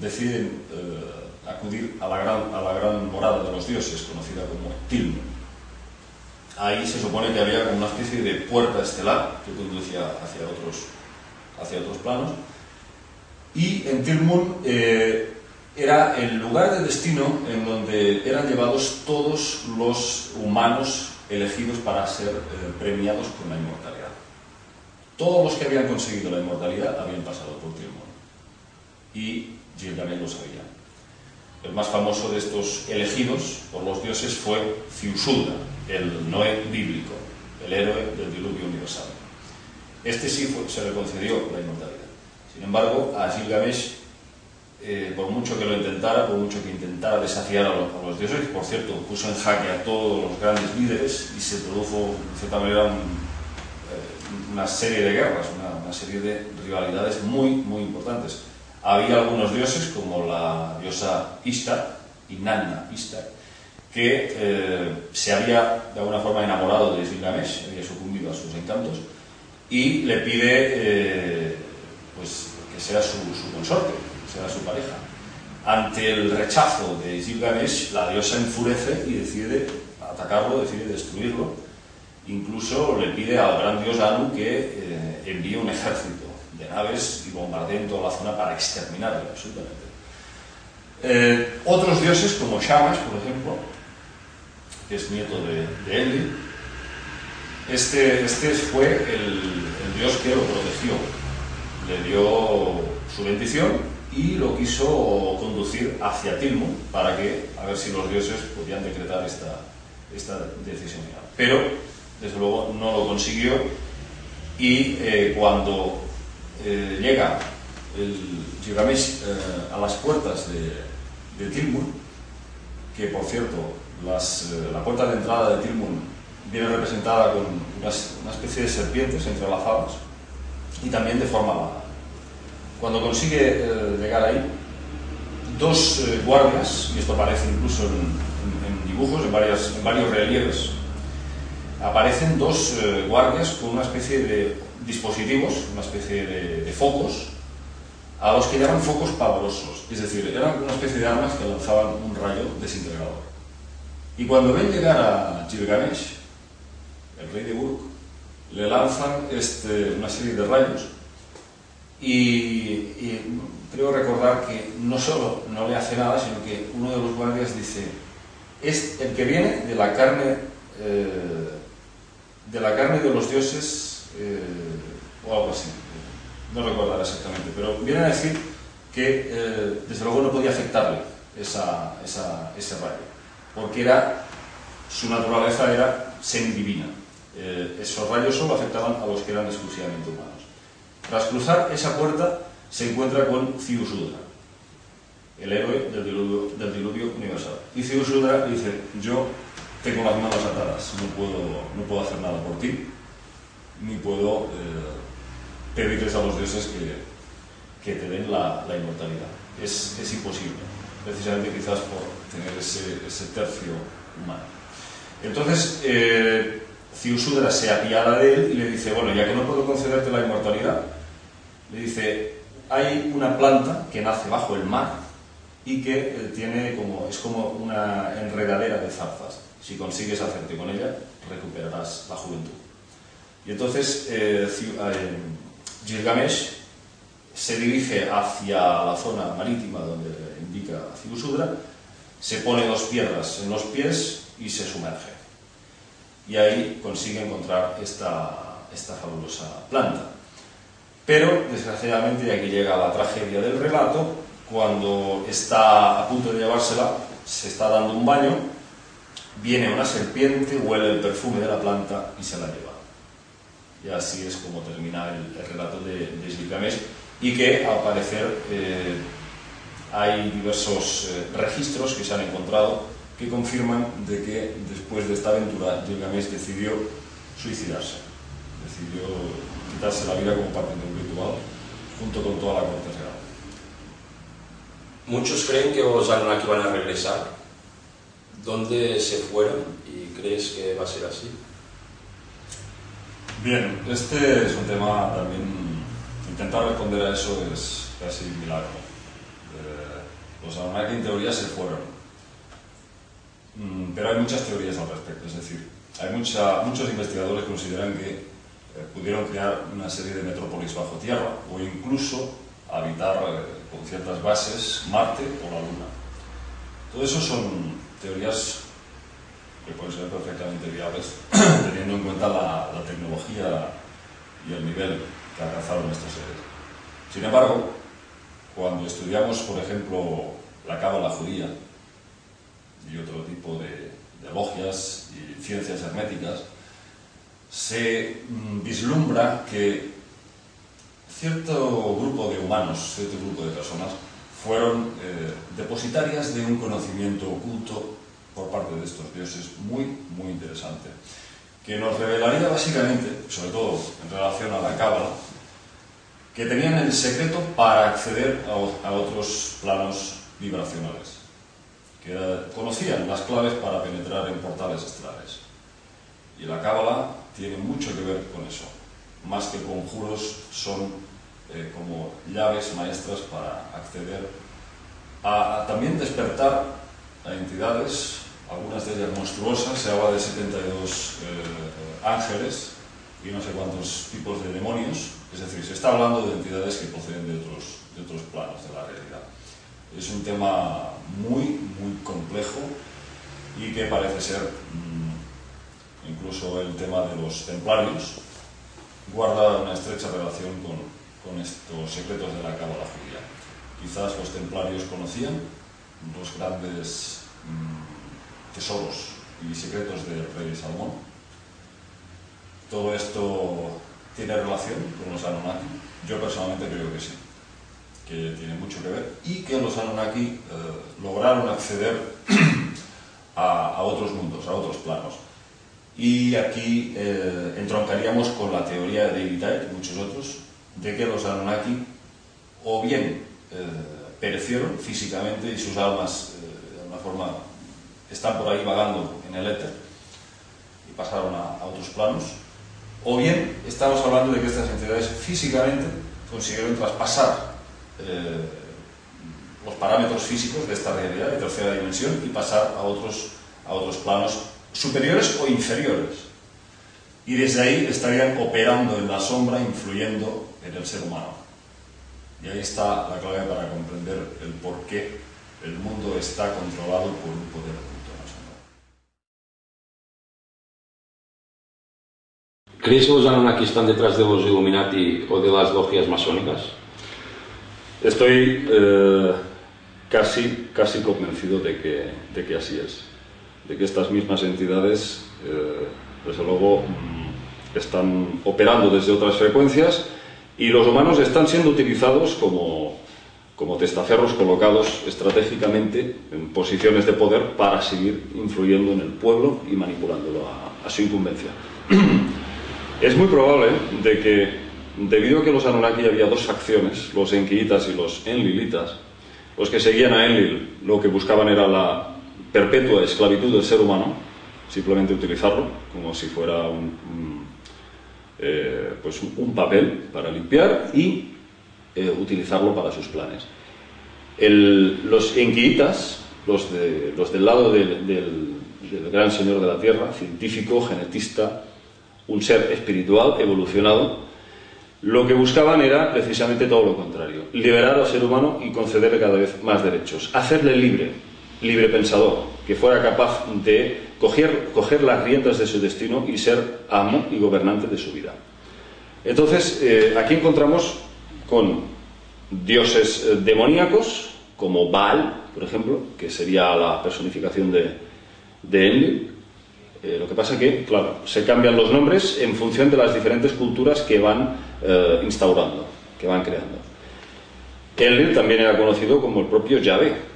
deciden acudir a la gran morada de los dioses, conocida como Tilm. Ahí se supone que había como una especie de puerta estelar que conducía hacia otros planos. Y en Tilmun era el lugar de destino en donde eran llevados todos los humanos elegidos para ser premiados con la inmortalidad. Todos los que habían conseguido la inmortalidad habían pasado por Tilmun. Y Gilgamesh lo sabía. El más famoso de estos elegidos por los dioses fue Ziusudra, el Noé bíblico, el héroe del diluvio universal. Este sí se le concedió la inmortalidad. Sin embargo, a Gilgamesh, por mucho que lo intentara, por mucho que intentara desafiar a los dioses, que por cierto puso en jaque a todos los grandes líderes y se produjo, de cierta manera, una serie de guerras, una serie de rivalidades muy importantes. Había algunos dioses, como la diosa Ishtar, Inanna Ishtar, que se había de alguna forma enamorado de Gilgamesh, había sucumbido a sus encantos, y le pide pues, que sea su consorte, que sea su pareja. Ante el rechazo de Gilgamesh, la diosa enfurece y decide atacarlo, decide destruirlo. Incluso le pide al gran dios Anu que envíe un ejército de naves y bombardeen toda la zona para exterminarlo absolutamente. Otros dioses como Shamash, por ejemplo, que es nieto de Enlil, este fue el dios que lo protegió, le dio su bendición y lo quiso conducir hacia Tilmun para que, a ver si los dioses podían decretar esta decisión. Pero, desde luego, no lo consiguió, y cuando llega el Gilgamesh a las puertas de Tilmun, que por cierto, la puerta de entrada de Tilmun viene representada con una especie de serpientes entrelazadas y también de forma alada. Cuando consigue llegar ahí, dos guardias, y esto aparece incluso en dibujos, en varios relieves, aparecen dos guardias con una especie de dispositivos, una especie de focos, a los que llaman focos pavorosos, es decir, eran una especie de armas que lanzaban un rayo desintegrador. Y cuando ven llegar a Gilgamesh, el rey de Uruk, le lanzan una serie de rayos, y creo recordar que no solo no le hace nada, sino que uno de los guardias dice: es el que viene de la carne de los dioses, o algo así, no recordaré exactamente, pero viene a decir que desde luego no podía afectarle ese rayo, porque su naturaleza era semidivina. Esos rayos solo afectaban a los que eran exclusivamente humanos. Tras cruzar esa puerta se encuentra con Ziusudra, el héroe del diluvio universal. Y Ziusudra dice: yo tengo las manos atadas, no puedo hacer nada por ti, ni puedo pedirles a los dioses que te den la inmortalidad. Es imposible, precisamente quizás por tener ese tercio humano. Entonces, Ziusudra se apiada de él y le dice: bueno, ya que no puedo concederte la inmortalidad, le dice, hay una planta que nace bajo el mar y que es como una enredadera de zarzas. Si consigues hacerte con ella, recuperarás la juventud. Y entonces Gilgamesh se dirige hacia la zona marítima donde indica Ziusudra, se pone dos piedras en los pies y se sumerge. Y ahí consigue encontrar esta fabulosa planta. Pero, desgraciadamente, y aquí llega la tragedia del relato, cuando está a punto de llevársela, se está dando un baño, viene una serpiente, huele el perfume de la planta y se la lleva. Y así es como termina el relato de Gilgamesh, y que, al parecer, hay diversos registros que se han encontrado que confirman de que después de esta aventura Gilgamesh decidió suicidarse, decidió quitarse la vida como parte de un ritual junto con toda la corte real. Muchos creen que los Anunnaki van a regresar. ¿Dónde se fueron? ¿Y crees que va a ser así? Bien, este es un tema también. Intentar responder a eso es casi un milagro. Los Anunnaki en teoría se fueron, pero hay muchas teorías al respecto. Es decir, hay muchos investigadores que consideran que pudieron crear una serie de metrópolis bajo tierra o incluso habitar con ciertas bases Marte o la Luna. Todo eso son teorías que pueden ser perfectamente viables teniendo en cuenta la tecnología y el nivel que alcanzaron estos seres. Sin embargo, cuando estudiamos, por ejemplo, la cábala judía y otro tipo de logias y ciencias herméticas, se vislumbra que cierto grupo de humanos, cierto grupo de personas, fueron depositarias de un conocimiento oculto por parte de estos dioses muy, muy interesante, que nos revelaría básicamente, sobre todo en relación a la cábala, que tenían el secreto para acceder a otros planos vibracionales. que conocían las claves para penetrar en portales estelares. Y la cábala tiene mucho que ver con eso. Más que conjuros, son como llaves maestras para acceder a también despertar a entidades, algunas de ellas monstruosas. Se habla de 72 ángeles y no sé cuántos tipos de demonios. Es decir, se está hablando de entidades que proceden de otros planos de la realidad. Es un tema muy complejo y que parece ser, incluso el tema de los templarios, guarda una estrecha relación con estos secretos de la cábala judía. Quizás los templarios conocían los grandes tesoros y secretos del rey Salomón. Todo esto tiene relación con los Anunnaki. Yo personalmente creo que sí, que tiene mucho que ver, y que los Anunnaki lograron acceder a otros mundos, a otros planos. Y aquí entroncaríamos con la teoría de David Icke y muchos otros, de que los Anunnaki o bien perecieron físicamente y sus almas de alguna forma están por ahí vagando en el éter y pasaron a otros planos, o bien estamos hablando de que estas entidades físicamente consiguieron traspasar los parámetros físicos de esta realidad de tercera dimensión y pasar a otros planos superiores o inferiores. Y desde ahí estarían operando en la sombra, influyendo en el ser humano. Y ahí está la clave para comprender el por qué el mundo está controlado por un poder oculto en la sombra. ¿Crees que los Anunnaki están detrás de los Illuminati o de las logias masónicas? Estoy casi convencido de que así es. De que estas mismas entidades, desde luego, están operando desde otras frecuencias y los humanos están siendo utilizados como testaferros colocados estratégicamente en posiciones de poder para seguir influyendo en el pueblo y manipulándolo a su incumbencia. Es muy probable de que, debido a que los Anunnaki había dos facciones, los Enkiitas y los Enlilitas, los que seguían a Enlil lo que buscaban era la perpetua esclavitud del ser humano, simplemente utilizarlo como si fuera un papel para limpiar y utilizarlo para sus planes. Los Enkiitas, los del lado del gran señor de la tierra, científico, genetista, un ser espiritual evolucionado, lo que buscaban era precisamente todo lo contrario: liberar al ser humano y concederle cada vez más derechos, hacerle libre pensador, que fuera capaz de coger las riendas de su destino y ser amo y gobernante de su vida. Entonces, aquí encontramos con dioses demoníacos, como Baal, por ejemplo, que sería la personificación de Enlil. Lo que pasa que, claro, se cambian los nombres en función de las diferentes culturas que van instaurando, que van creando. Enlil también era conocido como el propio Yahvé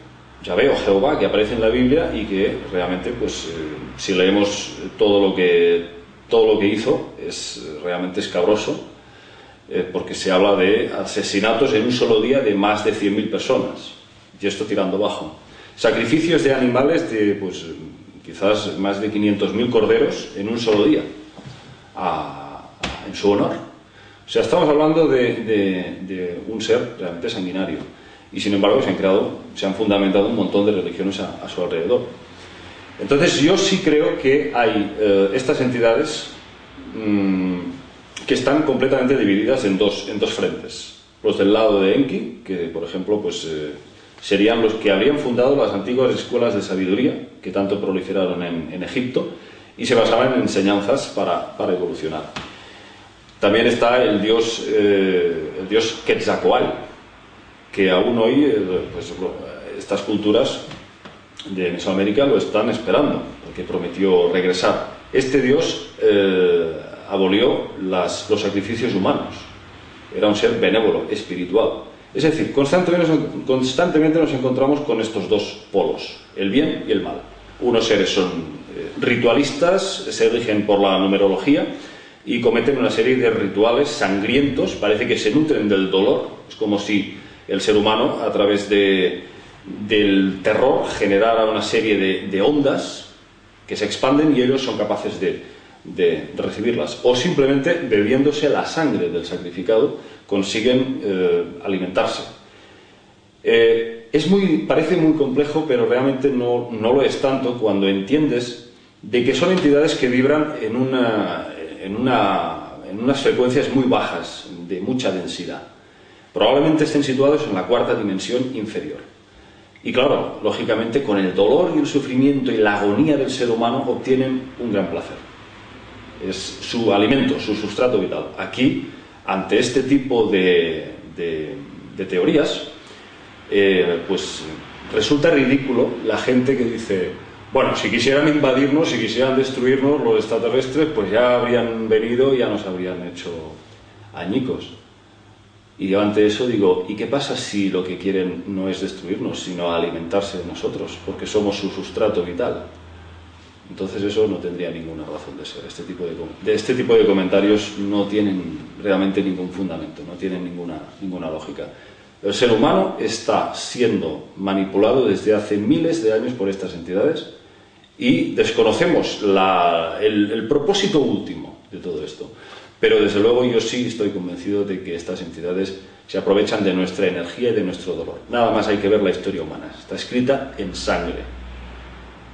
o Jehová, que aparece en la Biblia y que realmente, pues, si leemos todo lo que hizo, es realmente escabroso, porque se habla de asesinatos en un solo día de más de 100.000 personas, y esto tirando bajo. Sacrificios de animales de, pues, quizás más de 500.000 corderos en un solo día, en su honor. O sea, estamos hablando de un ser realmente sanguinario. Y sin embargo se han fundamentado un montón de religiones a su alrededor. Entonces yo sí creo que hay estas entidades que están completamente divididas en dos frentes. Los del lado de Enki, que por ejemplo pues, serían los que habrían fundado las antiguas escuelas de sabiduría que tanto proliferaron en Egipto y se basaban en enseñanzas para evolucionar. También está el dios Quetzalcóatl, que aún hoy pues, estas culturas de Mesoamérica lo están esperando, porque prometió regresar. Este dios abolió los sacrificios humanos, era un ser benévolo, espiritual. Es decir, constantemente nos encontramos con estos dos polos, el bien y el mal. Unos seres son ritualistas, se rigen por la numerología y cometen una serie de rituales sangrientos, parece que se nutren del dolor, es como si el ser humano, a través de del terror generara una serie de ondas que se expanden y ellos son capaces de recibirlas, o simplemente bebiéndose la sangre del sacrificado consiguen alimentarse. Parece muy complejo, pero realmente no lo es tanto cuando entiendes de que son entidades que vibran en unas frecuencias muy bajas, de mucha densidad. Probablemente estén situados en la cuarta dimensión inferior. Y claro, lógicamente con el dolor y el sufrimiento y la agonía del ser humano obtienen un gran placer. Es su alimento, su sustrato vital. Aquí, ante este tipo de teorías, pues resulta ridículo la gente que dice, bueno, si quisieran invadirnos, si quisieran destruirnos los extraterrestres, pues ya habrían venido y ya nos habrían hecho añicos. Y yo ante eso digo, ¿y qué pasa si lo que quieren no es destruirnos, sino alimentarse de nosotros, porque somos su sustrato vital? Entonces eso no tendría ninguna razón de ser. Este tipo de comentarios no tienen realmente ningún fundamento, no tienen ninguna lógica. El ser humano está siendo manipulado desde hace miles de años por estas entidades y desconocemos el propósito último de todo esto. Pero desde luego yo sí estoy convencido de que estas entidades se aprovechan de nuestra energía y de nuestro dolor. Nada más hay que ver la historia humana. Está escrita en sangre.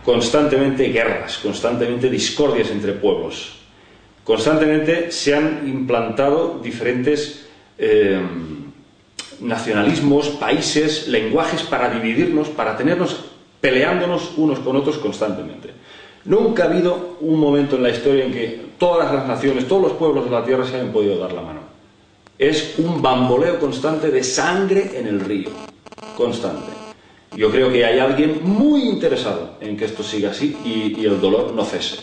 Constantemente guerras, constantemente discordias entre pueblos. Constantemente se han implantado diferentes nacionalismos, países, lenguajes para dividirnos, para tenernos peleándonos unos con otros constantemente. Nunca ha habido un momento en la historia en que todas las naciones, todos los pueblos de la Tierra se hayan podido dar la mano. Es un bamboleo constante de sangre en el río, constante. Yo creo que hay alguien muy interesado en que esto siga así y el dolor no cese.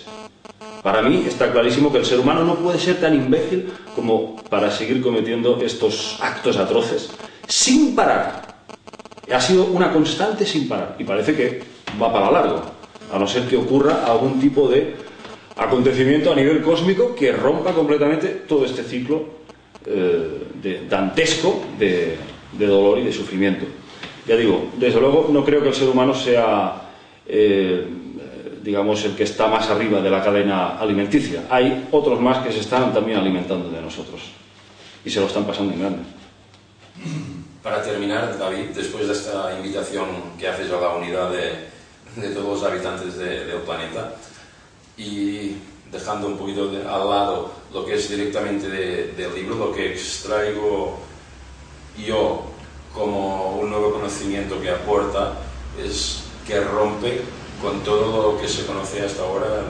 Para mí está clarísimo que el ser humano no puede ser tan imbécil como para seguir cometiendo estos actos atroces sin parar. Ha sido una constante sin parar y parece que va para largo, a no ser que ocurra algún tipo de acontecimiento a nivel cósmico que rompa completamente todo este ciclo dantesco de dolor y de sufrimiento. Ya digo, desde luego no creo que el ser humano sea digamos el que está más arriba de la cadena alimenticia. Hay otros más que se están también alimentando de nosotros y se lo están pasando en grande. Para terminar, David, después de esta invitación que haces a la unidad de todos los habitantes del planeta y dejando un poquito al lado lo que es directamente del libro, lo que extraigo yo como un nuevo conocimiento que aporta es que rompe con todo lo que se conoce hasta ahora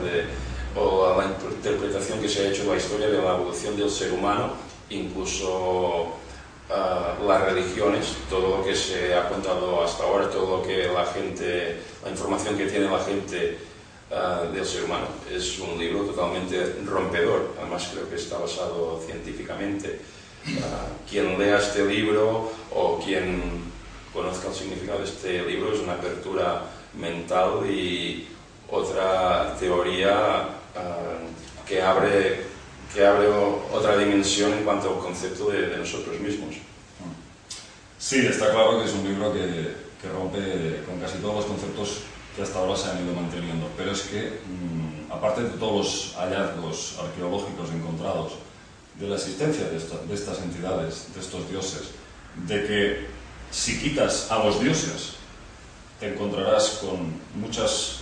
o la interpretación que se ha hecho de la historia de la evolución del ser humano, incluso las religiones, todo lo que se ha contado hasta ahora, todo lo que la información que tiene la gente del ser humano. Es un libro totalmente rompedor, además creo que está basado científicamente. Quien lea este libro o quien conozca el significado de este libro es una apertura mental y otra teoría que abre otra dimensión en cuanto al concepto de nosotros mismos. Sí, está claro que es un libro que rompe con casi todos los conceptos que hasta ahora se han ido manteniendo, pero es que aparte de todos los hallazgos arqueológicos encontrados de la existencia de estas entidades, de estos dioses, de que si quitas a los dioses te encontrarás con muchas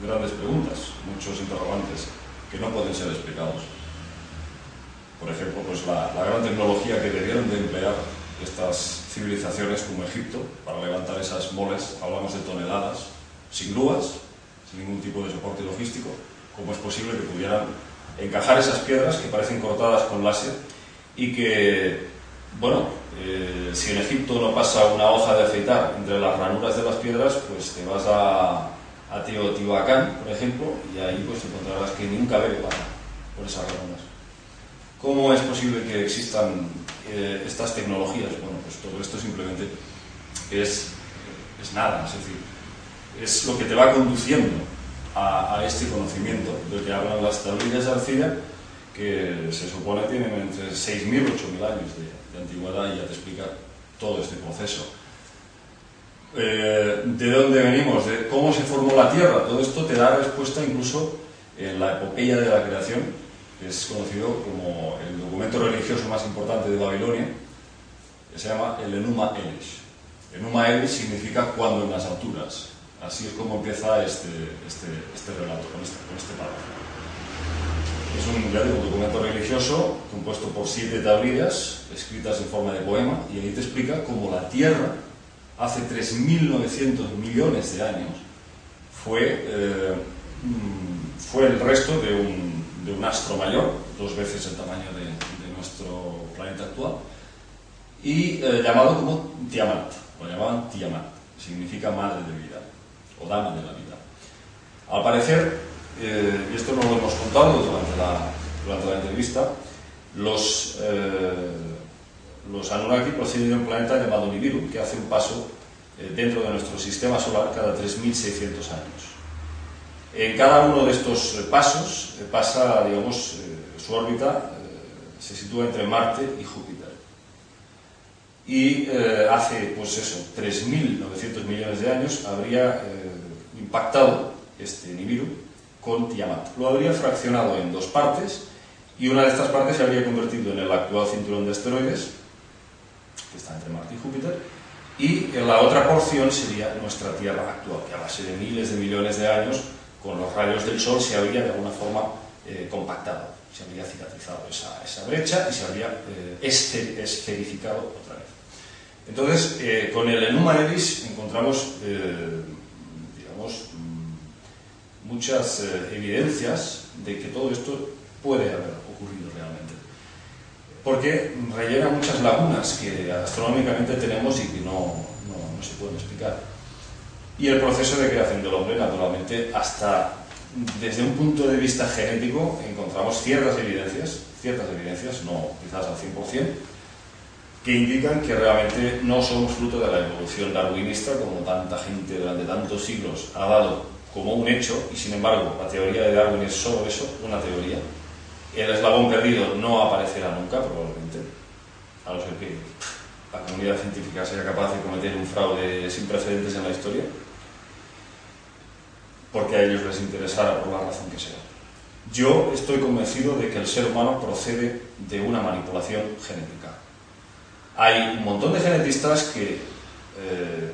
grandes preguntas, muchos interrogantes que no pueden ser explicados. Por ejemplo, pues la gran tecnología que debieron de emplear estas civilizaciones como Egipto para levantar esas moles, hablamos de toneladas, sin grúas, sin ningún tipo de soporte logístico. ¿Cómo es posible que pudieran encajar esas piedras que parecen cortadas con láser y que, bueno, si en Egipto no pasa una hoja de afeitar entre las ranuras de las piedras, pues te vas a Teotihuacán, por ejemplo, y ahí pues encontrarás que ni un cabello pasa por esas ranuras. ¿Cómo es posible que existan estas tecnologías? Bueno, pues todo esto simplemente es nada, es decir, es lo que te va conduciendo a este conocimiento del que hablan las tablillas de arcilla, que se supone tienen entre 6.000 y 8.000 años de antigüedad y ya te explica todo este proceso. de dónde venimos, de cómo se formó la Tierra, todo esto te da respuesta incluso en la epopeya de la creación, que es conocido como el documento religioso más importante de Babilonia, que se llama el Enuma Elish. Enuma Elish significa cuando en las alturas. Así es como empieza este relato, con este párrafo. Es un documento religioso compuesto por 7 tablillas escritas en forma de poema, y ahí te explica cómo la Tierra, hace 3.900 millones de años, fue el resto de un astro mayor, 2 veces el tamaño de nuestro planeta actual, y llamado como Tiamat, lo llamaban Tiamat, significa madre de vida, o dama de la vida. Al parecer, y esto no lo hemos contado durante la entrevista, los Anunnaki proceden de un planeta llamado Nibiru, que hace un paso dentro de nuestro sistema solar cada 3.600 años. En cada uno de estos pasos pasa, digamos, su órbita se sitúa entre Marte y Júpiter. Y hace, pues eso, 3.900 millones de años habría impactado este Nibiru con Tiamat. Lo habría fraccionado en 2 partes, y una de estas partes se habría convertido en el actual cinturón de asteroides, que está entre Marte y Júpiter, y la otra porción sería nuestra Tierra actual, que a base de miles de millones de años, con los rayos del Sol, se habría de alguna forma compactado, se habría cicatrizado esa brecha y se habría esferificado otra vez. Entonces, con el Enuma Elish encontramos, digamos, muchas evidencias de que todo esto puede haber ocurrido realmente, porque rellena muchas lagunas que astronómicamente tenemos y que no se pueden explicar. Y el proceso de creación del hombre, naturalmente, hasta desde un punto de vista genético, encontramos ciertas evidencias, no quizás al 100%, que indican que realmente no somos fruto de la evolución darwinista, como tanta gente durante tantos siglos ha dado como un hecho, y sin embargo la teoría de Darwin es solo eso, una teoría. El eslabón perdido no aparecerá nunca, probablemente, a no ser que la comunidad científica sea capaz de cometer un fraude sin precedentes en la historia, porque a ellos les interesara por la razón que sea. Yo estoy convencido de que el ser humano procede de una manipulación genética. Hay un montón de genetistas que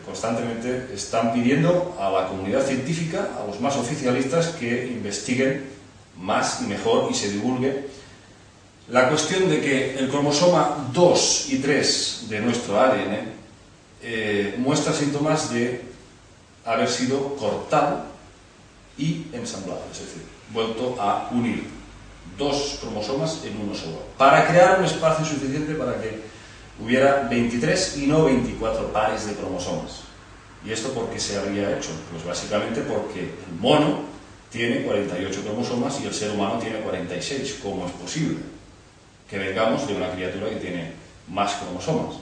constantemente están pidiendo a la comunidad científica, a los más oficialistas, que investiguen más y mejor y se divulgue la cuestión de que el cromosoma 2 y 3 de nuestro ADN muestra síntomas de haber sido cortado y ensamblado, es decir, vuelto a unir 2 cromosomas en uno solo, para crear un espacio suficiente para que hubiera 23 y no 24 pares de cromosomas. ¿Y esto por qué se habría hecho? Pues básicamente porque el mono tiene 48 cromosomas y el ser humano tiene 46. ¿Cómo es posible que vengamos de una criatura que tiene más cromosomas?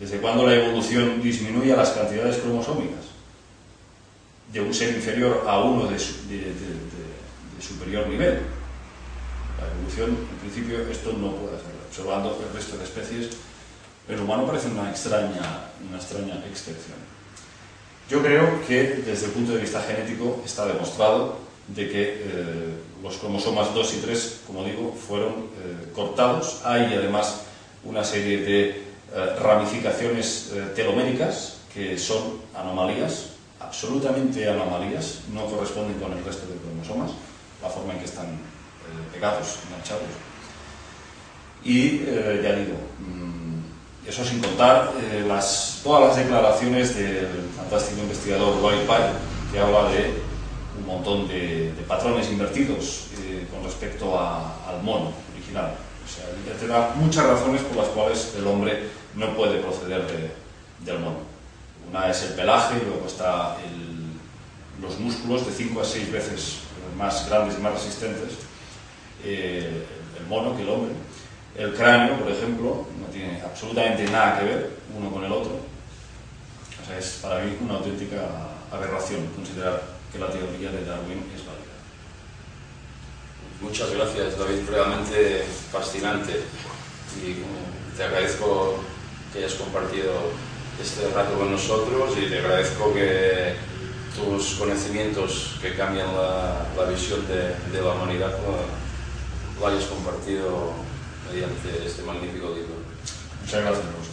¿Desde cuándo la evolución disminuye las cantidades cromosómicas? De un ser inferior a uno de superior nivel. La evolución, en principio, esto no puede hacerlo. Observando el resto de especies, el humano parece una extraña excepción. Yo creo que desde el punto de vista genético está demostrado de que los cromosomas 2 y 3, como digo, fueron cortados. Hay además una serie de ramificaciones teloméricas que son anomalías, absolutamente anomalías, no corresponden con el resto de cromosomas, la forma en que están pegados, enganchados. Y ya digo, eso sin contar todas las declaraciones del fantástico investigador Roy Pye, que habla de un montón de patrones invertidos con respecto al mono original. O sea, te da muchas razones por las cuales el hombre no puede proceder del mono. Una es el pelaje, luego está los músculos de 5 a 6 veces más grandes y más resistentes, el mono que el hombre. El cráneo, por ejemplo, no tiene absolutamente nada que ver uno con el otro. O sea, es para mí una auténtica aberración considerar que la teoría de Darwin es válida. Muchas gracias, David, realmente fascinante. Y te agradezco que hayas compartido este rato con nosotros y te agradezco que tus conocimientos que cambian la visión de la humanidad lo hayas compartido mediante este magnífico libro. Muchas gracias.